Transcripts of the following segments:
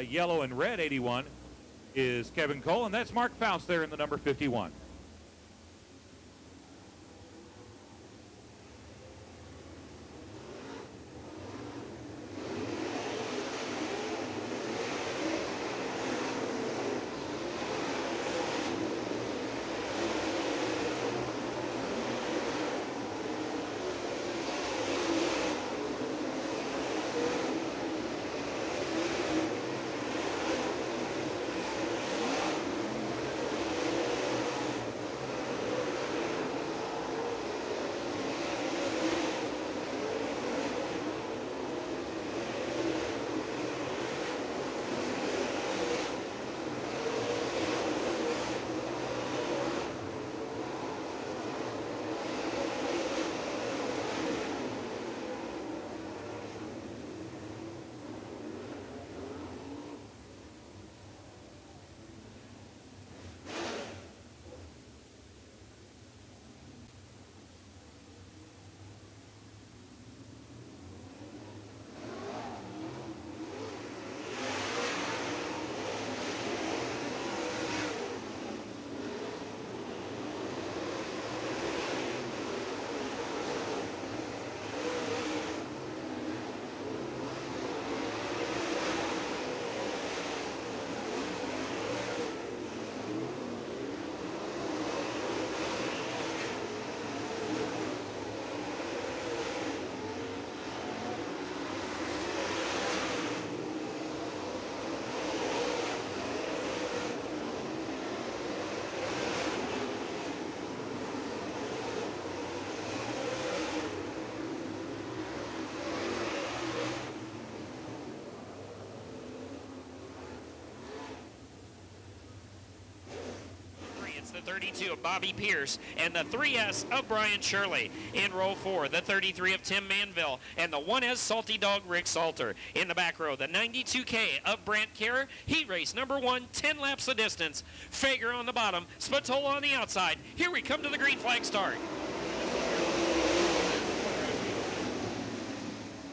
yellow and red 81 is Kevin Cole, and that's Mark Faust there in the number 51. The 32 of Bobby Pierce and the 3S of Brian Shirley. In row 4, the 33 of Tim Manville and the 1S Salty Dog Rick Salter. In the back row, the 92K of Brant Kerr. Heat race number 1, 10 laps the distance. Fager on the bottom, Spatola on the outside. Here we come to the green flag start.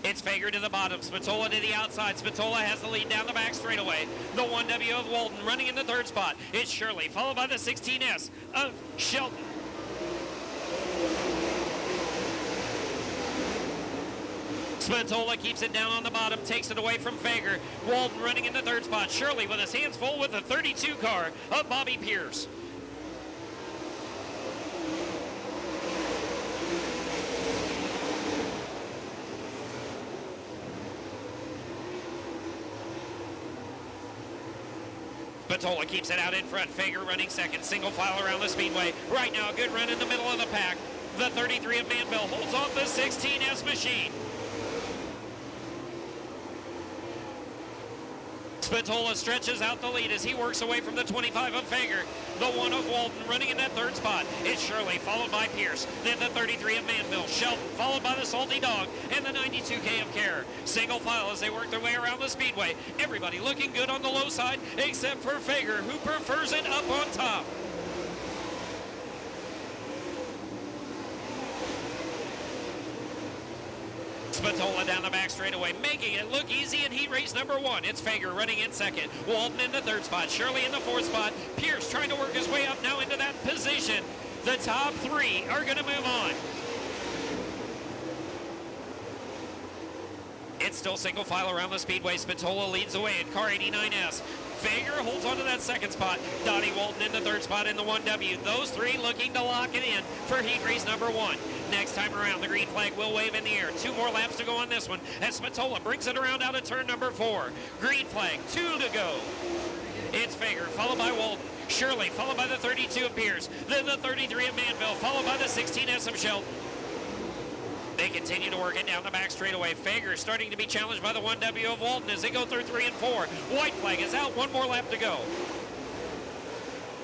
It's Fager to the bottom, Spatola to the outside. Spatola has the lead down the back straightaway. The 1W of Walton running in the third spot. It's Shirley, followed by the 16S of Shelton. Spatola keeps it down on the bottom, takes it away from Fager. Walton running in the third spot. Shirley with his hands full with the 32 car of Bobby Pierce. Spatola keeps it out in front. Fager running second. Single file around the speedway. Right now, a good run in the middle of the pack. The 33 of Manville holds off the 16S machine. Spatola stretches out the lead as he works away from the 25 of Fager. The 1 of Walton running in that third spot. It's Shirley, followed by Pierce. Then the 33 of Manville. Shelton, followed by the Salty Dog. And the 92K of Kerr. Single file as they work their way around the speedway. Everybody looking good on the low side, except for Fager, who prefers it up on top. Spatola down the back straightaway, making it look easy in heat race number 1. It's Fager running in second. Walton in the third spot. Shirley in the fourth spot. Pierce trying to work his way up now into that position. The top 3 are going to move on. It's still single file around the speedway. Spatola leads away in car 89S. Fager holds on to that second spot. Donnie Walton in the third spot in the 1W. Those 3 looking to lock it in for heat race number 1. Next time around, the green flag will wave in the air. 2 more laps to go on this one as Spatola brings it around out of turn number 4. Green flag, 2 to go. It's Fager, followed by Walton. Shirley, followed by the 32 of Pierce. Then the 33 of Manville, followed by the 16S of Shelton. They continue to work it down the back straightaway. Fager starting to be challenged by the 1W of Walton as they go through 3 and 4. White flag is out, 1 more lap to go.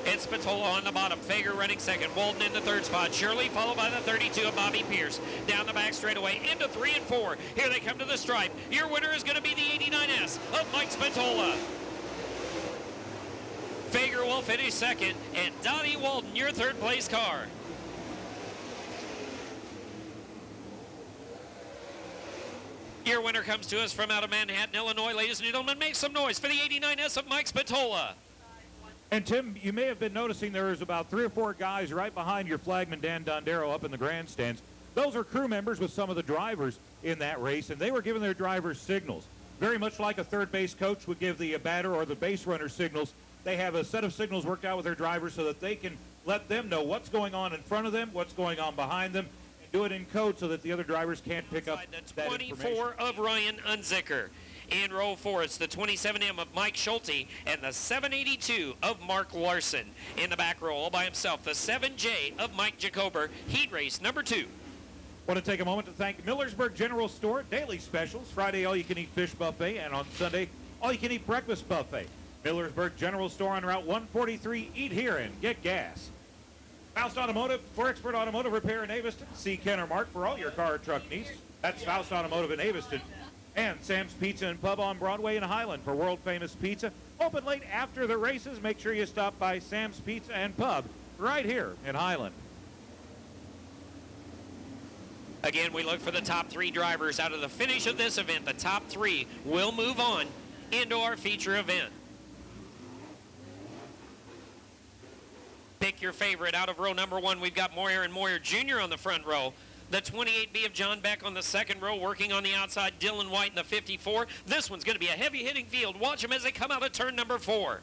It's Spatola on the bottom. Fager running second. Walton in the third spot. Shirley followed by the 32 of Bobby Pierce. Down the back straightaway into 3 and 4. Here they come to the stripe. Your winner is going to be the 89S of Mike Spatola. Fager will finish second, and Donnie Walton, your third place car. Your winner comes to us from out of Manhattan, Illinois. Ladies and gentlemen, make some noise for the 89S of Mike Spatola. And Tim, you may have been noticing there is about 3 or 4 guys right behind your flagman, Dan Dondero, up in the grandstands. Those are crew members with some of the drivers in that race, and they were giving their drivers signals. Very much like a third base coach would give the batter or the base runner signals. They have a set of signals worked out with their drivers so that they can let them know what's going on in front of them, what's going on behind them, and do it in code so that the other drivers can't pick up the 24 of Ryan Unzicker. In row 4, it's the 27M of Mike Schulte and the 782 of Mark Larson. In the back row, all by himself, the 7J of Mike Jacober, heat race number 2. I want to take a moment to thank Millersburg General Store. Daily specials, Friday all-you-can-eat fish buffet, and on Sunday, all-you-can-eat breakfast buffet. Millersburg General Store on Route 143. Eat here and get gas. Faust Automotive, for expert automotive repair in Aviston. See Ken or Mark for all your car or truck needs. That's Faust Automotive in Aviston. And Sam's Pizza and Pub on Broadway in Highland for world-famous pizza. Open late after the races. Make sure you stop by Sam's Pizza and Pub right here in Highland. Again, we look for the top 3 drivers out of the finish of this event. The top 3 will move on into our feature event. Pick your favorite. Out of row number 1, we've got Moyer and Moyer Jr. on the front row. The 28B of John Beck on the second row, working on the outside. Dylan White in the 54. This one's going to be a heavy-hitting field. Watch them as they come out of turn number 4.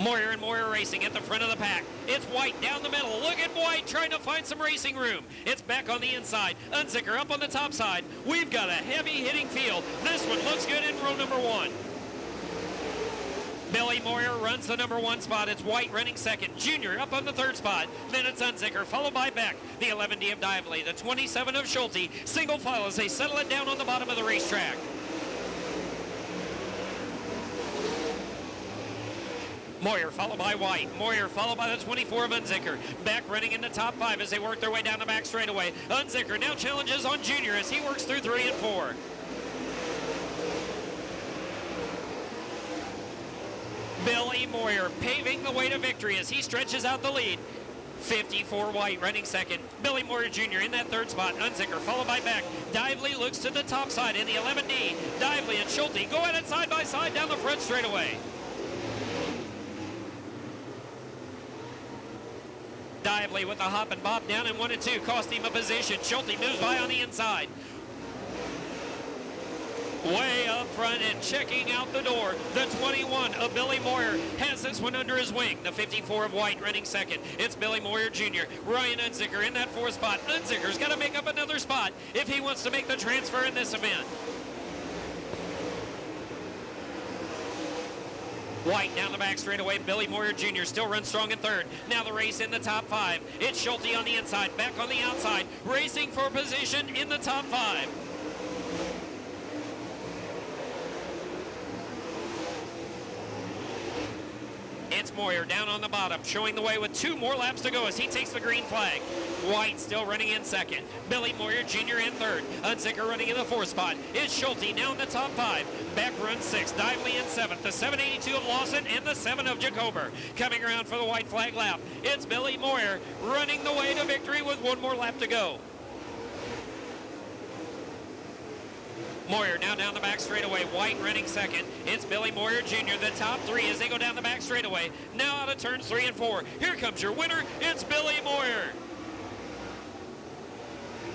Moyer and Moyer racing at the front of the pack. It's White down the middle. Look at White trying to find some racing room. It's Beck on the inside. Unzicker up on the top side. We've got a heavy-hitting field. This one looks good in row number 1. Billy Moyer runs the number 1 spot. It's White running second. Junior up on the 3rd spot. Then it's Unzicker, followed by Beck. The 11D of Dively, the 27 of Schulte. Single file as they settle it down on the bottom of the racetrack. Moyer followed by White. Moyer followed by the 24 of Unzicker. Beck running in the top 5 as they work their way down the back straightaway. Unzicker now challenges on Junior as he works through 3 and 4. Billy Moyer paving the way to victory as he stretches out the lead. 54 White running second. Billy Moyer Jr. in that 3rd spot. Unzicker followed by Beck. Dively looks to the top side in the 11D. Dively and Schulte go at it side by side down the front straightaway. Dively with a hop and bob down in 1 and 2. Cost him a position. Schulte moves by on the inside. Way up front and checking out the door. The 21 of Billy Moyer has this one under his wing. The 54 of White running second. It's Billy Moyer Jr. Ryan Unzicker in that 4th spot. Unzicker's got to make up another spot if he wants to make the transfer in this event. White down the back straightaway. Billy Moyer Jr. still runs strong in 3rd. Now the race in the top 5. It's Schulte on the inside, Beck on the outside, racing for position in the top 5. It's Moyer down on the bottom, showing the way with 2 more laps to go as he takes the green flag. White still running in 2nd. Billy Moyer Jr. in 3rd. Unzicker running in the 4th spot. It's Schulte now in the top 5. Beck runs 6th. Dively in 7th. The 782 of Lawson and the 7 of Jacober. Coming around for the white flag lap. It's Billy Moyer running the way to victory with 1 more lap to go. Moyer now down the back straightaway. White running 2nd. It's Billy Moyer Jr. The top 3 as they go down the back straightaway. Now out of turns 3 and 4. Here comes your winner. It's Billy Moyer.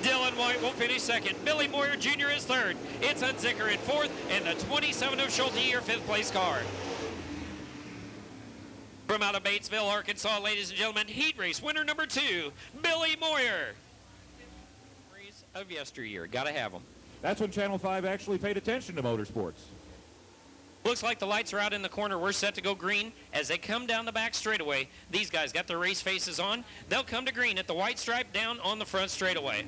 Dylan White will finish 2nd. Billy Moyer Jr. is 3rd. It's Unzicker in 4th. And the 27 of Schulte, your 5th place car. From out of Batesville, Arkansas, ladies and gentlemen, heat race winner number 2, Billy Moyer. Memories of yesteryear. Got to have them. That's when Channel 5 actually paid attention to motorsports. Looks like the lights are out in the corner. We're set to go green as they come down the back straightaway. These guys got their race faces on. They'll come to green at the white stripe down on the front straightaway.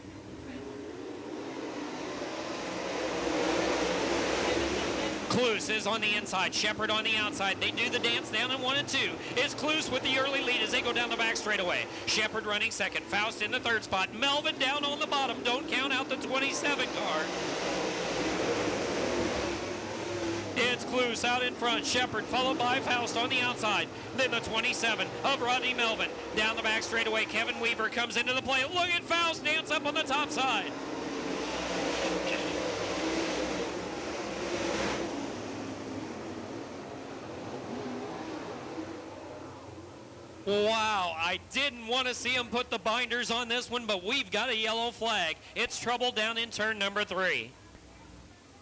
Cluse is on the inside, Shepard on the outside. They do the dance down in 1 and 2. It's Cluse with the early lead as they go down the back straightaway. Shepard running 2nd, Faust in the 3rd spot. Melvin down on the bottom. Don't count out the 27 car. It's Clues out in front. Shepard followed by Faust on the outside. Then the 27 of Rodney Melvin. Down the back straightaway, Kevin Weaver comes into the play. Look at Faust dance up on the top side. Wow, I didn't want to see him put the binders on this one, but we've got a yellow flag. It's trouble down in turn number 3.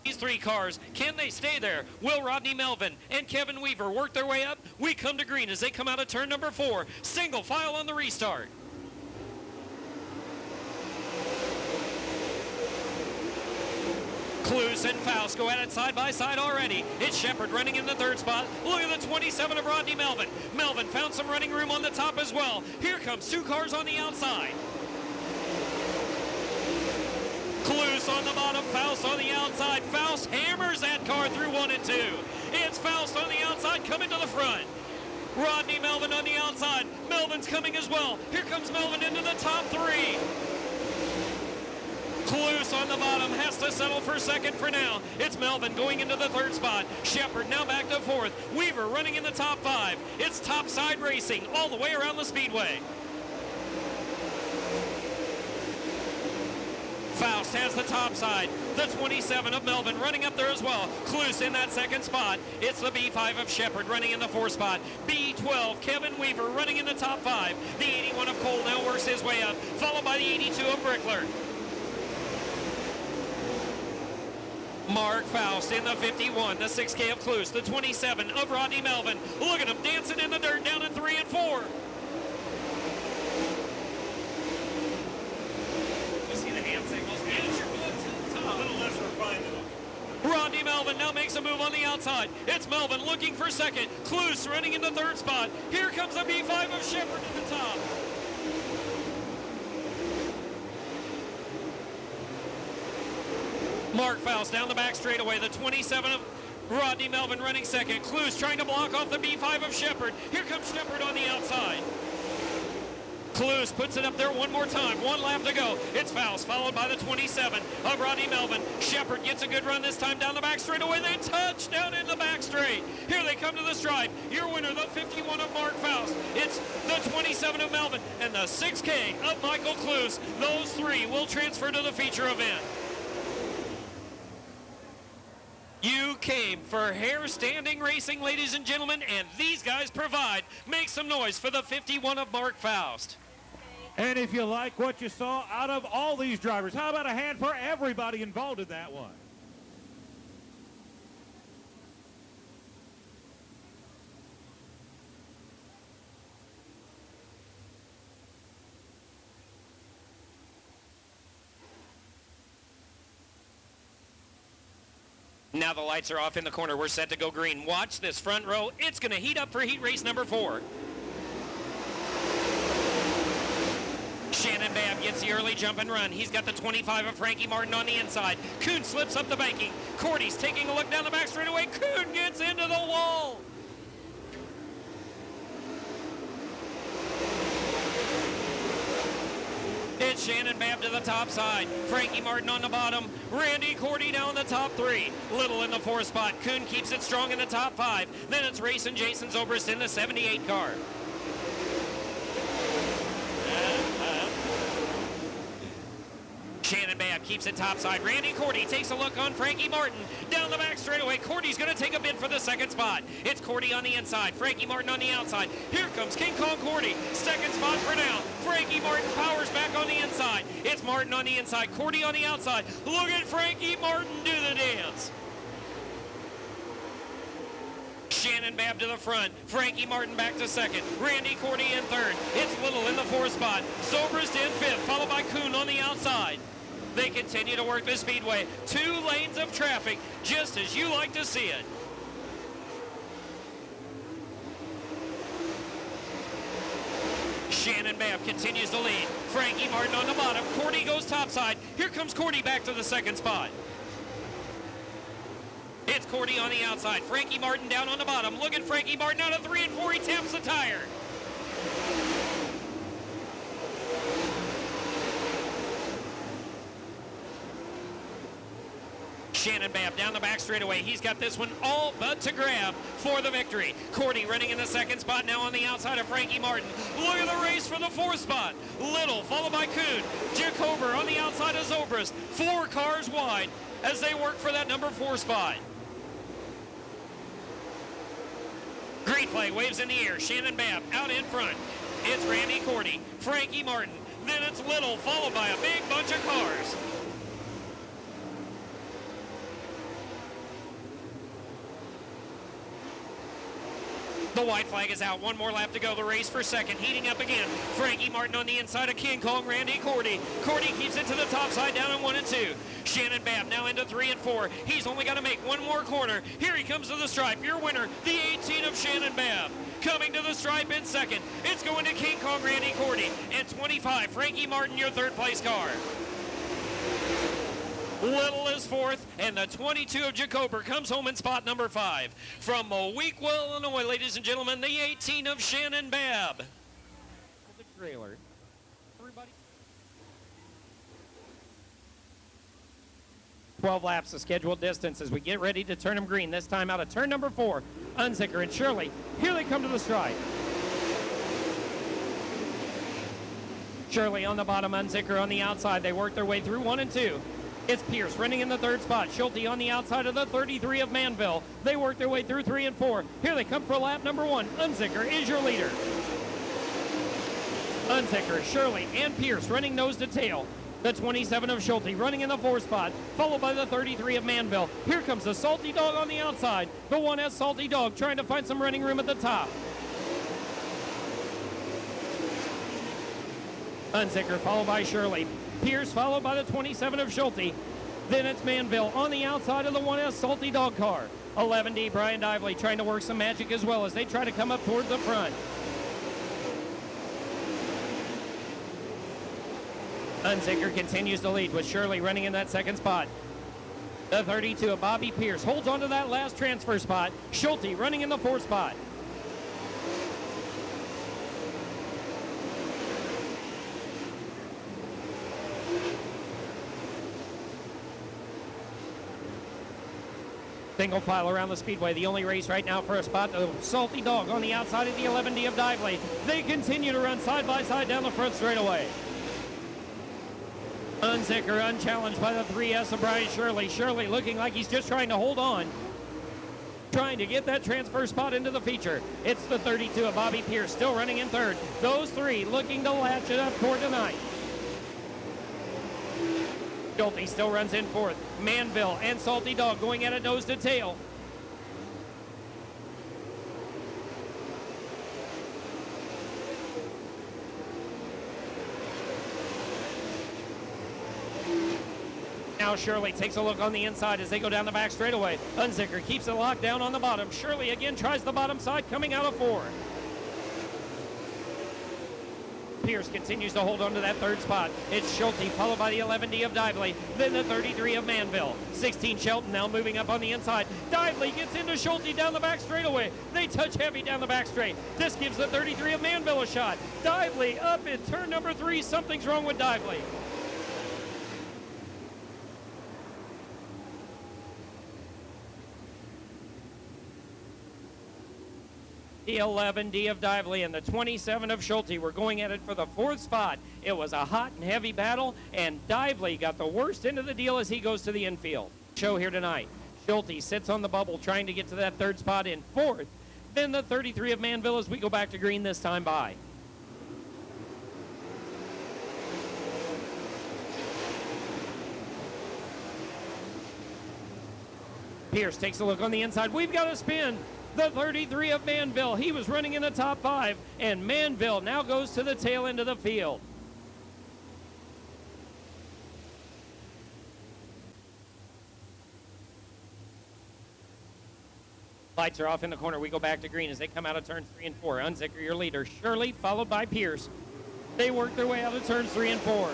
These 3 cars, can they stay there? Will Rodney Melvin and Kevin Weaver work their way up? We come to green as they come out of turn number 4. Single file on the restart. Clues and Faust go at it side by side already. It's Shepard running in the 3rd spot. Look at the 27 of Rodney Melvin. Melvin found some running room on the top as well. Here comes 2 cars on the outside. Clues on the bottom, Faust on the outside. Faust hammers that car through 1 and 2. It's Faust on the outside coming to the front. Rodney Melvin on the outside. Melvin's coming as well. Here comes Melvin into the top 3. Clues on the bottom has to settle for 2nd for now. It's Melvin going into the 3rd spot. Shepard now back to 4th. Weaver running in the top 5. It's topside racing all the way around the speedway. Faust has the top side. The 27 of Melvin running up there as well. Clues in that 2nd spot. It's the B5 of Shepard running in the 4th spot. B12, Kevin Weaver running in the top 5. The 81 of Cole now works his way up, followed by the 82 of Brickler. Mark Faust in the 51, the 6K of Clues, the 27 of Rodney Melvin. Look at him dancing in the dirt down in 3 and 4. You see the hand signals? A little less refined than Rodney Melvin now makes a move on the outside. It's Melvin looking for 2nd. Clues running in the 3rd spot. Here comes the B5 of Shepard at the top. Mark Faust down the back straightaway. The 27 of Rodney Melvin running 2nd. Clues trying to block off the B5 of Shepard. Here comes Shepard on the outside. Clues puts it up there one more time. 1 lap to go. It's Faust followed by the 27 of Rodney Melvin. Shepard gets a good run this time down the back straightaway. They touch down in the back straight. Here they come to the stripe. Your winner, the 51 of Mark Faust. It's the 27 of Melvin and the 6K of Michael Clues. Those 3 will transfer to the feature event. You came for hair standing racing, ladies and gentlemen, and these guys provide. Make some noise for the 51 of Mark Faust. And if you like what you saw out of all these drivers, how about a hand for everybody involved in that one? Now the lights are off in the corner. We're set to go green. Watch this front row. It's going to heat up for heat race number 4. Shannon Babb gets the early jump and run. He's got the 25 of Frankie Martin on the inside. Kuhn slips up the banking. Cordy's taking a look down the back straightaway. Kuhn gets into the wall. It's Shannon Babb to the top side. Frankie Martin on the bottom. Randy Cordy down the top 3. Little in the 4th spot. Kuhn keeps it strong in the top 5. Then it's racing Jason Zobrist in the 78 car. Shannon Babb keeps it topside. Randy Cordy takes a look on Frankie Martin. Down the back straightaway, Cordy's going to take a bid for the 2nd spot. It's Cordy on the inside, Frankie Martin on the outside. Here comes King Kong Cordy. 2nd spot for now. Frankie Martin powers back on the inside. It's Martin on the inside, Cordy on the outside. Look at Frankie Martin do the dance. Shannon Babb to the front. Frankie Martin back to 2nd. Randy Cordy in 3rd. It's Little in the 4th spot. Zobrist in 5th, followed by Kuhn on the outside. They continue to work the speedway. 2 lanes of traffic, just as you like to see it. Shannon Babb continues to lead. Frankie Martin on the bottom. Cordy goes topside. Here comes Cordy back to the 2nd spot. It's Cordy on the outside. Frankie Martin down on the bottom. Look at Frankie Martin out of 3 and 4. He taps the tire. Shannon Babb down the back straightaway. He's got this one all but to grab for the victory. Cordy running in the second spot now on the outside of Frankie Martin. Look at the race for the fourth spot. Little followed by Kuhn. Jacober on the outside of Zobrist. 4 cars wide as they work for that number 4 spot. Green flag waves in the air. Shannon Babb out in front. It's Randy Cordy, Frankie Martin. Then it's Little, followed by a big bunch of cars. The white flag is out. One more lap to go. The race for second. Heating up again. Frankie Martin on the inside of King Kong. Randy Cordy. Cordy keeps it to the top side down in 1 and 2. Shannon Babb now into 3 and 4. He's only got to make one more corner. Here he comes to the stripe. Your winner, the 18 of Shannon Babb. Coming to the stripe in second. It's going to King Kong Randy Cordy. And 25, Frankie Martin, your third place car. Little is fourth, and the 22 of Jacober comes home in spot number 5. From Moweaqua, Illinois, ladies and gentlemen, the 18 of Shannon Babb. The trailer. Everybody. 12 laps of scheduled distance as we get ready to turn them green. This time out of turn number 4, Unzicker and Shirley. Here they come to the stripe. Shirley on the bottom, Unzicker on the outside. They work their way through 1 and 2. It's Pierce running in the third spot. Schulte on the outside of the 33 of Manville. They work their way through 3 and 4. Here they come for lap number 1. Unzicker is your leader. Unzicker, Shirley, and Pierce running nose to tail. The 27 of Schulte running in the 4th spot, followed by the 33 of Manville. Here comes the Salty Dog on the outside. The 1S Salty Dog trying to find some running room at the top. Unzicker followed by Shirley. Pierce followed by the 27 of Schulte. Then it's Manville on the outside of the 1S Salty Dog car. 11D Brian Dively trying to work some magic as well as they try to come up towards the front. Unzicker continues to lead with Shirley running in that second spot. The 32 of Bobby Pierce holds on to that last transfer spot. Schulte running in the 4th spot. Single file around the speedway. The only race right now for a spot. The Salty Dog on the outside of the 11D of Dively. They continue to run side by side down the front straightaway. Unzicker unchallenged by the 3S of Brian Shirley. Shirley looking like he's just trying to hold on. Trying to get that transfer spot into the feature. It's the 32 of Bobby Pierce still running in third. Those 3 looking to latch it up toward tonight. Schulte still runs in 4th. Manville and Salty Dog going at it nose to tail. Now Shirley takes a look on the inside as they go down the back straightaway. Unzicker keeps it locked down on the bottom. Shirley again tries the bottom side coming out of 4. Pierce continues to hold on to that 3rd spot. It's Schulte followed by the 11D of Dively, then the 33 of Manville. 16 Shelton now moving up on the inside. Dively gets into Schulte down the back straightaway. They touch heavy down the back straight. This gives the 33 of Manville a shot. Dively up in turn number 3. Something's wrong with Dively. The 11D of Dively and the 27 of Schulte were going at it for the 4th spot. It was a hot and heavy battle, and Dively got the worst end of the deal as he goes to the infield. Show here tonight. Schulte sits on the bubble trying to get to that 3rd spot in 4th. Then the 33 of Manville as we go back to green this time by. Pierce takes a look on the inside. We've got a spin. The 33 of Manville. He was running in the top 5, and Manville now goes to the tail end of the field. Lights are off in the corner. We go back to green as they come out of turns 3 and 4. Unzicker, your leader. Shirley, followed by Pierce. They work their way out of turns 3 and 4.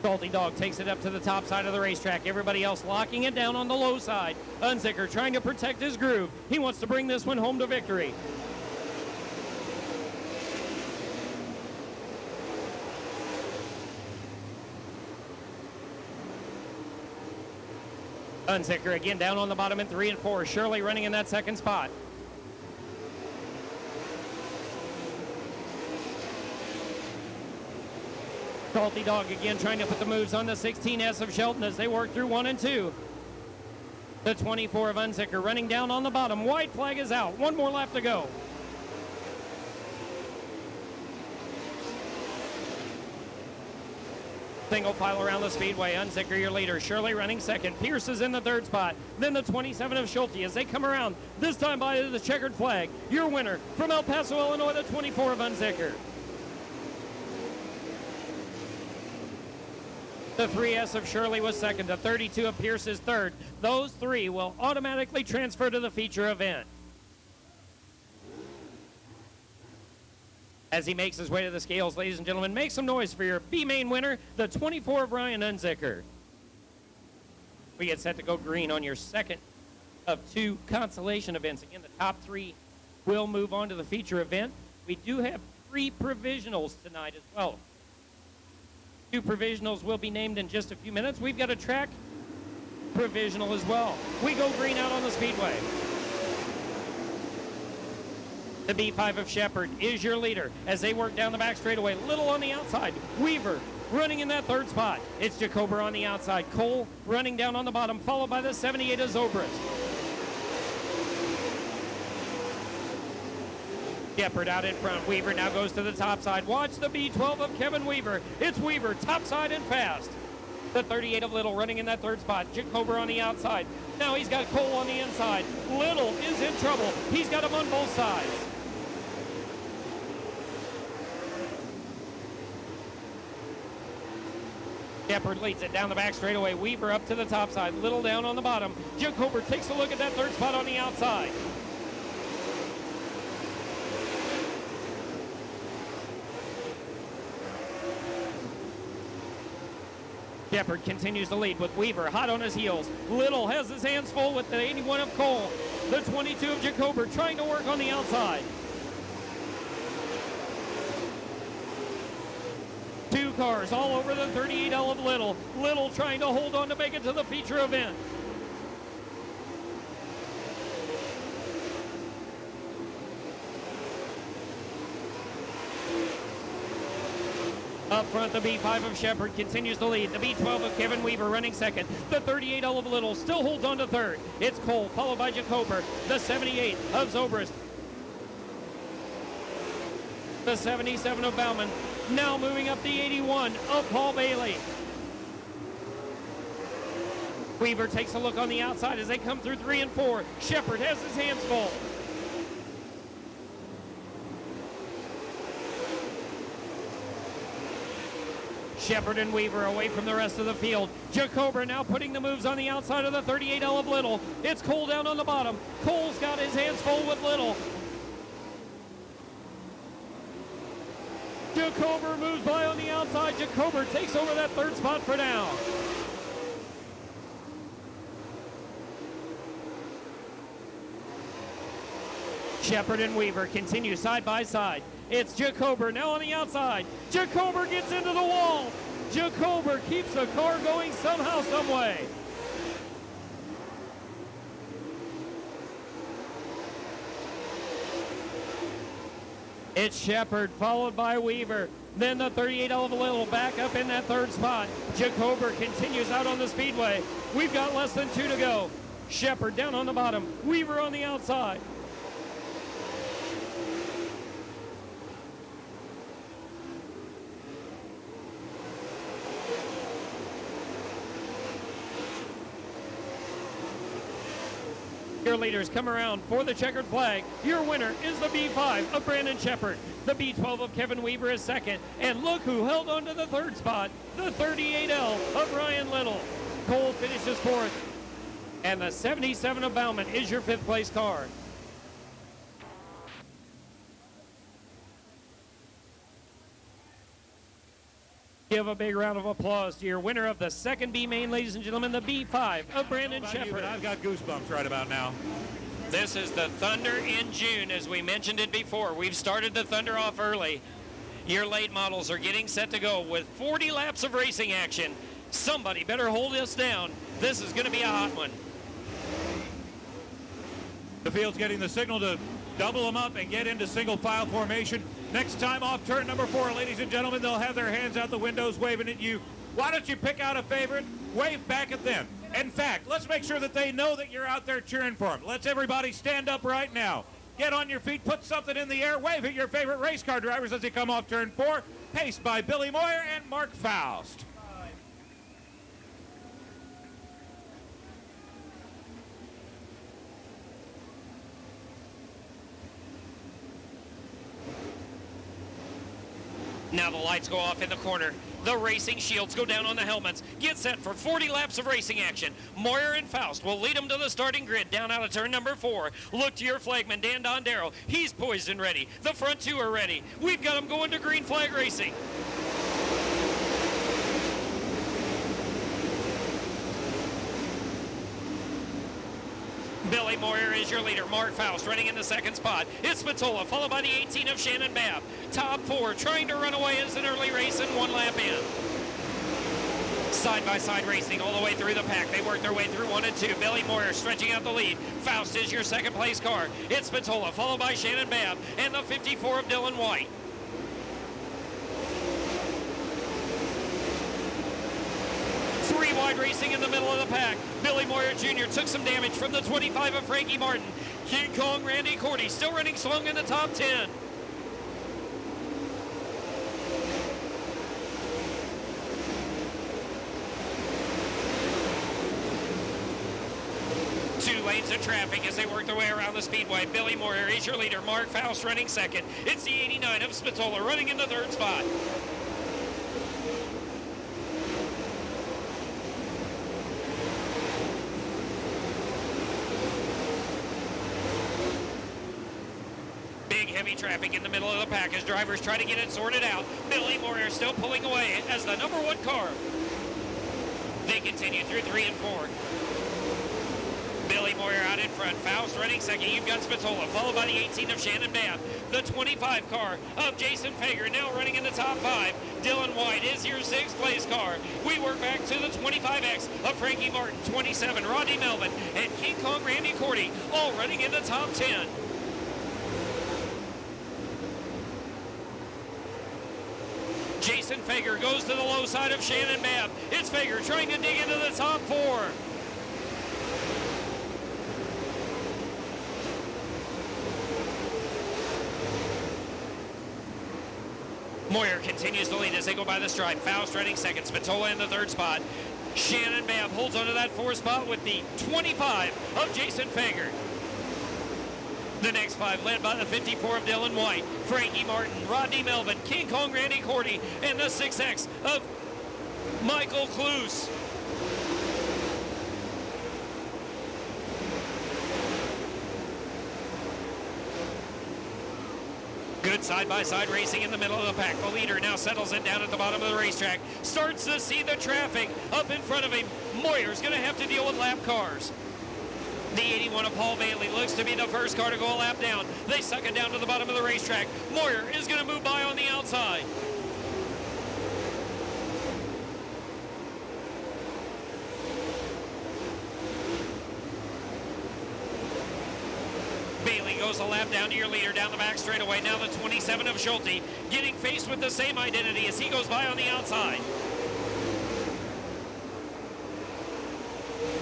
Salty Dog takes it up to the top side of the racetrack. Everybody else locking it down on the low side. Unzicker trying to protect his groove. He wants to bring this one home to victory. Unzicker again down on the bottom in 3 and 4. Shirley running in that second spot. Salty Dog again trying to put the moves on the 16S of Shelton as they work through 1 and 2. The 24 of Unzicker running down on the bottom. White flag is out. One more lap to go. Single file around the speedway. Unzicker your leader. Shirley running second. Pierce is in the third spot. Then the 27 of Schulte as they come around. This time by the checkered flag. Your winner from El Paso, Illinois, the 24 of Unzicker. The 3S of Shirley was second. The 32 of Pierce is third. Those three will automatically transfer to the feature event. As he makes his way to the scales, ladies and gentlemen, make some noise for your B-main winner, the 24 of Ryan Unzicker. We get set to go green on your second of 2 consolation events. Again, the top 3 will move on to the feature event. We do have 3 provisionals tonight as well. 2 provisionals will be named in just a few minutes. We've got a track provisional as well. We go green out on the speedway. The B5 of Shepherd is your leader as they work down the back straightaway. Little on the outside. Weaver running in that third spot. It's Jacober on the outside. Cole running down on the bottom, followed by the 78 of Zobrist. Shepherd out in front. Weaver now goes to the top side. Watch the B12 of Kevin Weaver. It's Weaver, top side and fast. The 38 of Little running in that third spot. Jacober on the outside. Now he's got Cole on the inside. Little is in trouble. He's got him on both sides. Shepherd leads it down the back straightaway. Weaver up to the top side. Little down on the bottom. Jacober takes a look at that third spot on the outside. Shepherd continues to lead with Weaver hot on his heels. Little has his hands full with the 81 of Cole. The 22 of Jacober trying to work on the outside. 2 cars all over the 38L of Little. Little trying to hold on to make it to the feature event. Up front, the B5 of Shepherd continues to lead. The B12 of Kevin Weaver running second. The 38L of Little still holds on to third. It's Cole, followed by Jacober. The 78 of Zobrist. The 77 of Bauman. Now moving up the 81 of Paul Bailey. Weaver takes a look on the outside as they come through 3 and 4. Shepherd has his hands full. Shepherd and Weaver away from the rest of the field. Jacober now putting the moves on the outside of the 38L of Little. It's Cole down on the bottom. Cole's got his hands full with Little. Jacober moves by on the outside. Jacober takes over that third spot for now. Shepherd and Weaver continue side by side. It's Jacober now on the outside. Jacober gets into the wall. Jacober keeps the car going somehow, some way. It's Shepherd followed by Weaver. Then the 38L of Little back up in that third spot. Jacober continues out on the speedway. We've got less than 2 to go. Shepherd down on the bottom. Weaver on the outside. Your leaders come around for the checkered flag. Your winner is the B5 of Brandon Shepherd. The B12 of Kevin Weaver is second. And look who held on to the third spot, the 38L of Ryan Little. Cole finishes fourth. And the 77 of Bauman is your 5th place car. Give a big round of applause to your winner of the second B main, ladies and gentlemen, the B5 of Brandon Shepherd. I've got goosebumps right about now. This is the Thunder in June, as we mentioned it before. We've started the Thunder off early. Your late models are getting set to go with 40 laps of racing action. Somebody better hold us down. This is going to be a hot one. The field's getting the signal to double them up and get into single file formation. Next time off turn number 4, ladies and gentlemen, they'll have their hands out the windows waving at you. Why don't you pick out a favorite, wave back at them? In fact, let's make sure that they know that you're out there cheering for them. Let's everybody stand up right now. Get on your feet, put something in the air, wave at your favorite race car drivers as they come off turn 4, paced by Billy Moyer and Mark Faust. Now the lights go off in the corner. The racing shields go down on the helmets. Get set for 40 laps of racing action. Moyer and Faust will lead them to the starting grid down out of turn number 4. Look to your flagman, Dan Dondero. He's poised and ready. The front 2 are ready. We've got them going to green flag racing. Billy Moyer is your leader. Mark Faust running in the second spot. It's Spatola, followed by the 18 of Shannon Babb. Top 4 trying to run away as an early race and 1 lap in. Side-by-side racing all the way through the pack. They work their way through 1 and 2. Billy Moyer stretching out the lead. Faust is your second place car. It's Spatola, followed by Shannon Babb and the 54 of Dylan White. Three wide racing in the middle of the pack. Billy Moyer Jr. took some damage from the 25 of Frankie Martin. King Kong Randy Cordy still running strong in the top 10. Two lanes of traffic as they work their way around the speedway. Billy Moyer is your leader. Mark Faust running second. It's the 89 of Spatola running in the third spot. Heavy traffic in the middle of the pack as drivers try to get it sorted out. Billy Moyer still pulling away as the number 1 car. They continue through 3 and 4. Billy Moyer out in front. Faust running second. You've got Spatola, followed by the 18 of Shannon Babb. The 25 car of Jason Fager now running in the top 5. Dylan White is your 6th place car. We work back to the 25X of Frankie Martin, 27, Rodney Melvin, and King Kong Randy Cordy, all running in the top 10. Jason Fager goes to the low side of Shannon Babb. It's Fager trying to dig into the top 4. Moyer continues to lead as they go by the stripe. Faust running second. Spatola in the third spot. Shannon Babb holds onto that 4th spot with the 25 of Jason Fager. The next 5 led by the 54 of Dylan White, Frankie Martin, Rodney Melvin, King Kong Randy Cordy, and the 6X of Michael Kloos. Good side-by-side racing in the middle of the pack. The leader now settles it down at the bottom of the racetrack. Starts to see the traffic up in front of him. Moyer's going to have to deal with lap cars. The 81 of Paul Bailey looks to be the first car to go a lap down. They suck it down to the bottom of the racetrack. Moyer is going to move by on the outside. Bailey goes a lap down to your leader down the back straightaway. Now the 27 of Schulte getting faced with the same identity as he goes by on the outside.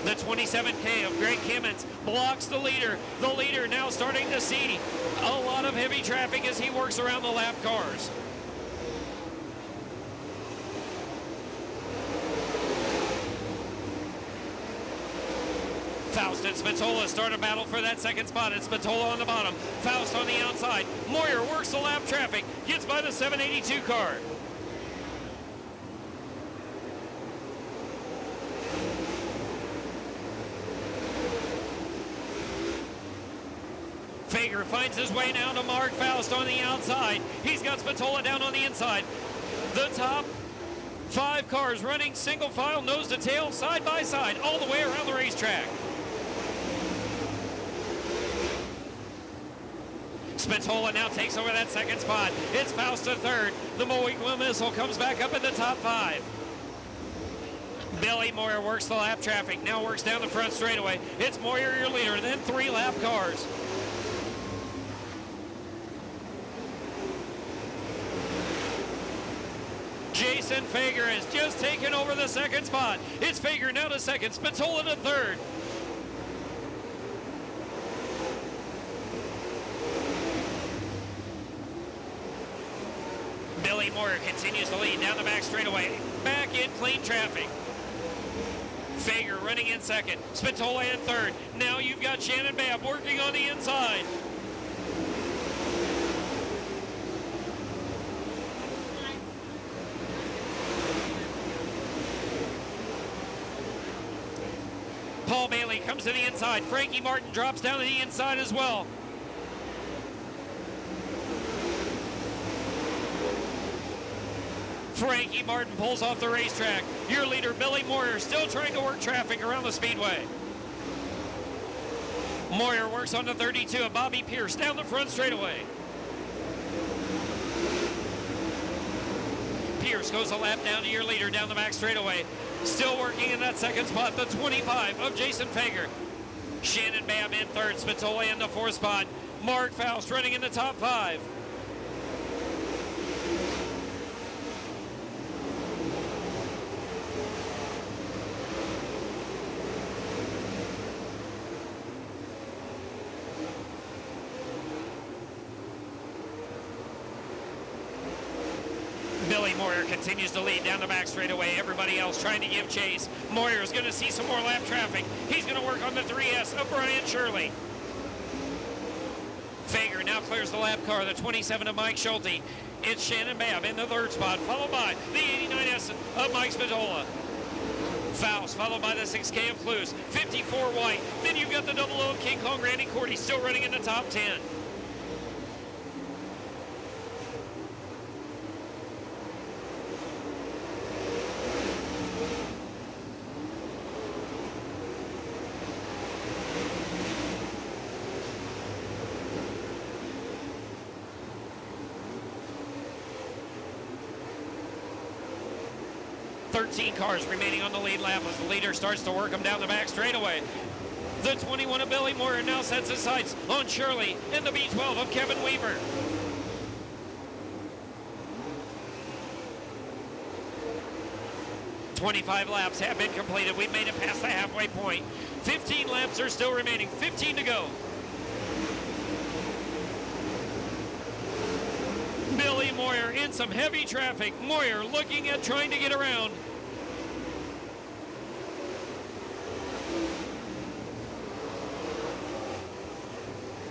The 27K of Greg Kimmons blocks the leader. The leader now starting to see a lot of heavy traffic as he works around the lap cars. Faust and Spatola start a battle for that second spot. It's Spatola on the bottom. Faust on the outside. Moyer works the lap traffic. Gets by the 782 car. Fager finds his way now to Mark Faust on the outside. He's got Spatola down on the inside. The top 5 cars running single file, nose to tail, side by side, all the way around the racetrack. Spatola now takes over that second spot. It's Faust to third. The Mowing Missile comes back up in the top 5. Billy Moyer works the lap traffic, now works down the front straightaway. It's Moyer, your leader, then 3 lap cars. Jason Fager has just taken over the second spot. It's Fager now to second, Spatola to third. Billy Moyer continues to lead down the back straightaway. Back in clean traffic. Fager running in second. Spatola in third. Now you've got Shannon Babb working on the inside. Paul Bailey comes to the inside. Frankie Martin drops down to the inside as well. Frankie Martin pulls off the racetrack. Your leader, Billy Moyer, still trying to work traffic around the speedway. Moyer works on the 32 of Bobby Pierce down the front straightaway. Pierce goes a lap down to your leader down the back straightaway. Still working in that second spot, the 25 of Jason Fager. Shannon Babb in third, Spatola in the fourth spot. Mark Faust running in the top 5. Billy Moyer continues to lead down the back straightaway. Everybody else trying to give chase. Moyer's going to see some more lap traffic. He's going to work on the 3S of Brian Shirley. Fager now clears the lap car, the 27 of Mike Schulte. It's Shannon Babb in the third spot, followed by the 89S of Mike Spatola. Faust, followed by the 6K of Clues. 54 White. Then you've got the 00 of King Kong Randy Cordy still running in the top 10. Cars remaining on the lead lap as the leader starts to work them down the back straightaway. The 21 of Billy Moyer now sets his sights on Shirley and the B12 of Kevin Weaver. "25 laps have been completed. We've made it past the halfway point. 15 laps are still remaining. 15 to go. Billy Moyer in some heavy traffic. Moyer looking at trying to get around.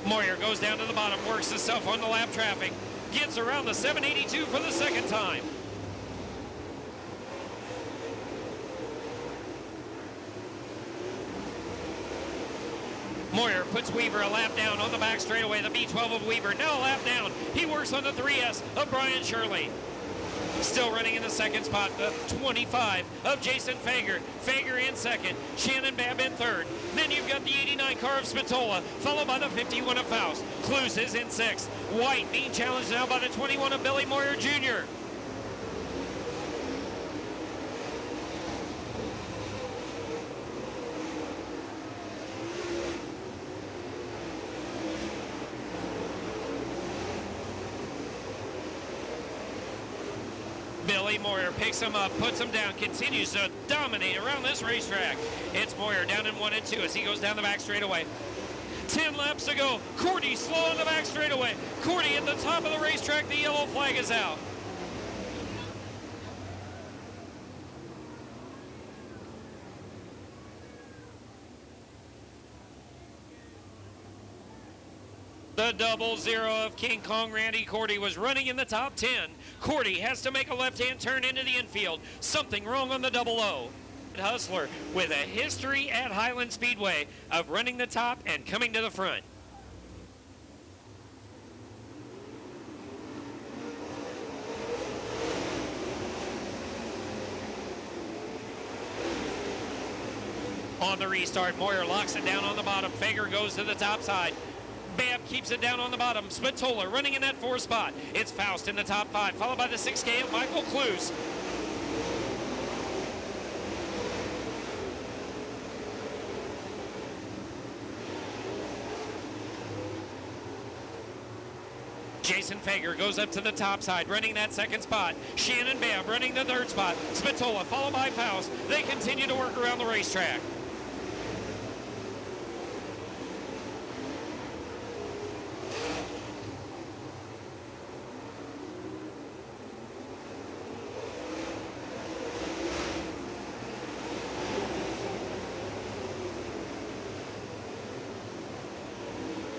Moyer goes down to the bottom, works himself on the lap traffic, gets around the 782 for the second time. Moyer puts Weaver a lap down on the back straightaway. The B12 of Weaver now a lap down. He works on the 3S of Brian Shirley. Still running in the second spot, the 25 of Jason Fager. Fager in second, Shannon Babb in third. Then you've got the 89 car of Spatola, followed by the 51 of Faust. Clues is in sixth. White being challenged now by the 21 of Billy Moyer Jr. Billy Moyer picks him up, puts him down, continues to dominate around this racetrack. It's Moyer down in 1 and 2 as he goes down the back straightaway. 10 laps to go. Cordy slow on the back straightaway. Cordy at the top of the racetrack. The yellow flag is out. The 00 of King Kong Randy Cordy was running in the top 10. Cordy has to make a left-hand turn into the infield. Something wrong on the 00. Hustler with a history at Highland Speedway of running the top and coming to the front. On the restart, Moyer locks it down on the bottom. Fager goes to the top side. Babb keeps it down on the bottom. Spatola running in that 4th spot. It's Faust in the top 5, followed by the 6K of Michael Clues. Jason Fager goes up to the top side, running that second spot. Shannon Babb running the third spot. Spatola followed by Faust. They continue to work around the racetrack.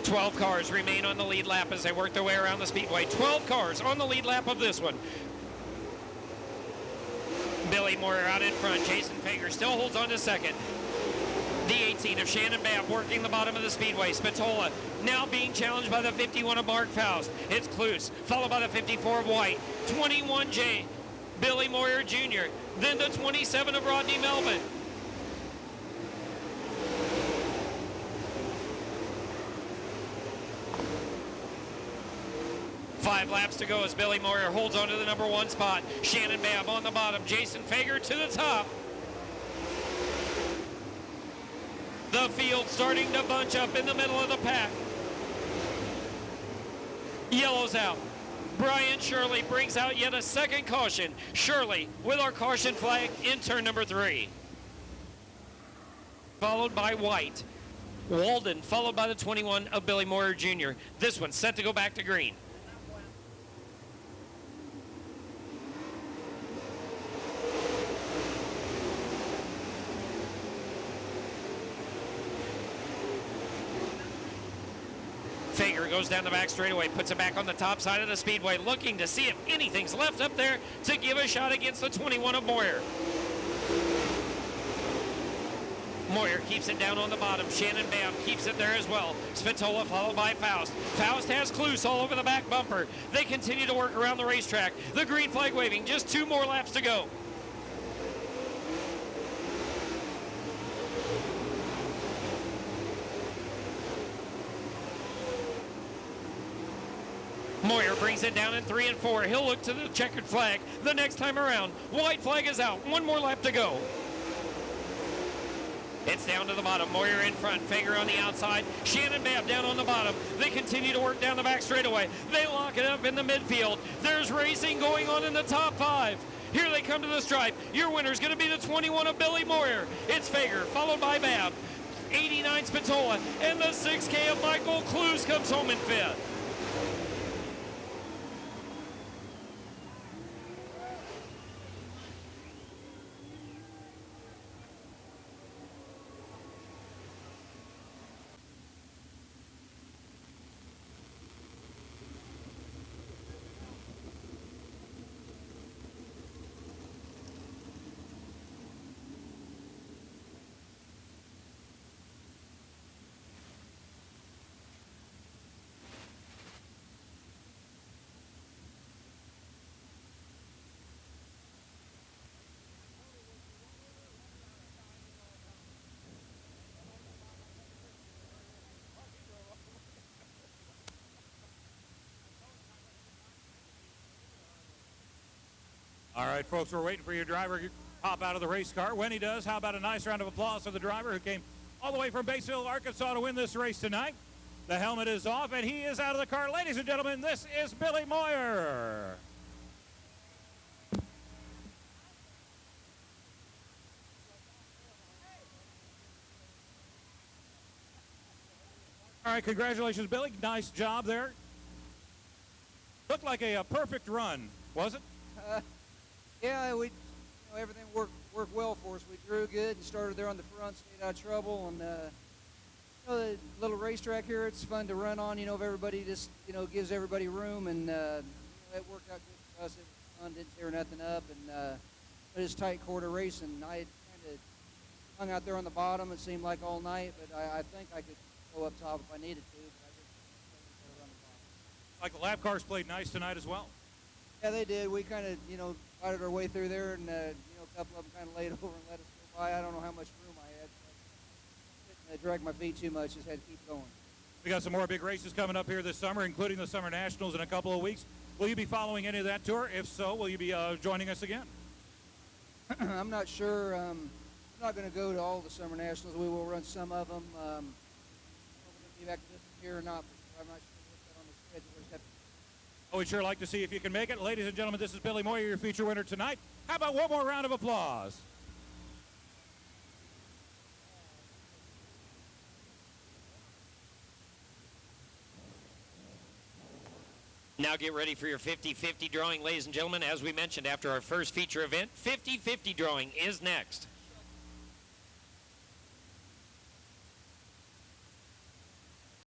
Twelve cars remain on the lead lap as they work their way around the speedway. 12 cars on the lead lap of this one. Billy Moyer out in front. Jason Fager still holds on to second. The 18 of Shannon Babb working the bottom of the speedway. Spatola now being challenged by the 51 of Mark Faust. It's Cluse, followed by the 54 of White. 21J, Billy Moyer Jr. Then the 27 of Rodney Melvin. Five laps to go as Billy Moyer holds on to the number one spot. Shannon Babb on the bottom. Jason Fager to the top. The field starting to bunch up in the middle of the pack. Yellow's out. Brian Shirley brings out yet a second caution. Shirley with our caution flag in turn number 3. Followed by White. Walden followed by the 21 of Billy Moyer Jr. This one set to go back to green. Fager goes down the back straightaway, puts it back on the top side of the speedway, looking to see if anything's left up there to give a shot against the 21 of Moyer. Moyer keeps it down on the bottom. Shannon Babb keeps it there as well. Spatola followed by Faust. Faust has Cluse all over the back bumper. They continue to work around the racetrack. The green flag waving, just 2 more laps to go. Moyer brings it down in 3 and 4. He'll look to the checkered flag the next time around. White flag is out. 1 more lap to go. It's down to the bottom. Moyer in front. Fager on the outside. Shannon Babb down on the bottom. They continue to work down the back straightaway. They lock it up in the midfield. There's racing going on in the top 5. Here they come to the stripe. Your winner is going to be the 21 of Billy Moyer. It's Fager, followed by Babb. 89 Spatola, and the 6K of Michael Cluse comes home in 5th. All right, folks, we're waiting for your driver to pop out of the race car. When he does, how about a nice round of applause for the driver who came all the way from Batesville, Arkansas to win this race tonight. The helmet is off, and he is out of the car. Ladies and gentlemen, this is Billy Moyer. All right, congratulations, Billy. Nice job there. Looked like a perfect run, was it? Yeah, everything worked well for us. We drew good and started there on the front, stayed out of trouble, and the little racetrack here, it's fun to run on. If everybody just gives everybody room, and it worked out good for us. It was fun, didn't tear nothing up, and it was tight quarter racing. I had kind of hung out there on the bottom. It seemed like all night, but I think I could go up top if I needed to. But I just run the bottom. Like the lap cars played nice tonight as well. Yeah, they did. We kind of, fighted our way through there, and, a couple of them kind of laid over and let us go by. I don't know how much room I had. I dragged my feet too much, just had to keep going. We got some more big races coming up here this summer, including the Summer Nationals in a couple of weeks. Will you be following any of that tour? If so, will you be joining us again? I'm not sure. I'm not going to go to all the Summer Nationals. We will run some of them. We're going to be back this year or not, but I'm not sure what's that on the schedule. We just have to Oh, we'd sure like to see if you can make it. Ladies and gentlemen, this is Billy Moyer, your feature winner tonight. How about one more round of applause? Now get ready for your 50-50 drawing, ladies and gentlemen. As we mentioned after our first feature event, 50-50 drawing is next.